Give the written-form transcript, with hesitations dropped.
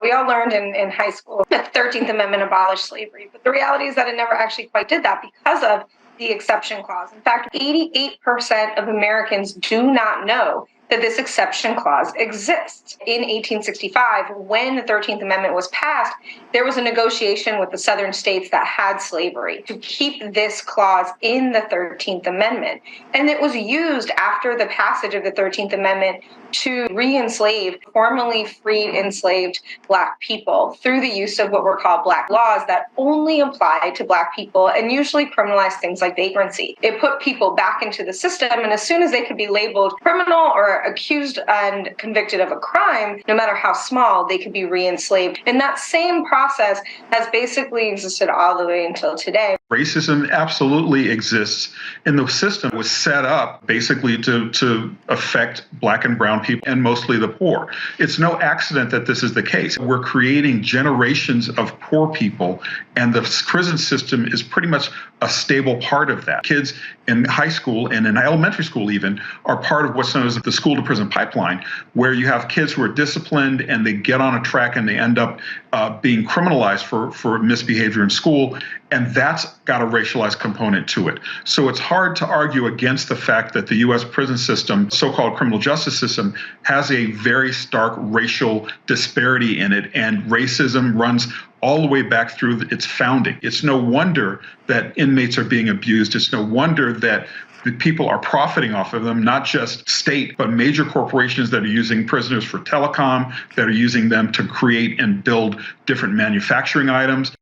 We all learned in high school that the 13th Amendment abolished slavery, but the reality is that it never actually quite did that because of the exception clause. In fact, 88% of Americans do not know that this exception clause exists. In 1865, when the 13th Amendment was passed, there was a negotiation with the southern states that had slavery to keep this clause in the 13th Amendment. And it was used after the passage of the 13th Amendment to re-enslave formerly freed enslaved Black people through the use of what were called Black laws that only applied to Black people and usually criminalized things like vagrancy. It put people back into the system, and as soon as they could be labeled criminal or accused and convicted of a crime, no matter how small, they could be re-enslaved. And that same process has basically existed all the way until today. Racism absolutely exists, and the system was set up basically to affect Black and brown people, and mostly the poor. It's no accident that this is the case. We're creating generations of poor people, and the prison system is pretty much a stable part of that. Kids in high school and in elementary school even are part of what's known as the school to prison pipeline, where you have kids who are disciplined and they get on a track and they end up being criminalized for misbehavior in school. And that's got a racialized component to it. So it's hard to argue against the fact that the U.S. prison system, so-called criminal justice system, has a very stark racial disparity in it, and racism runs all the way back through its founding. It's no wonder that inmates are being abused. It's no wonder that the people are profiting off of them, not just state, but major corporations that are using prisoners for telecom, that are using them to create and build different manufacturing items.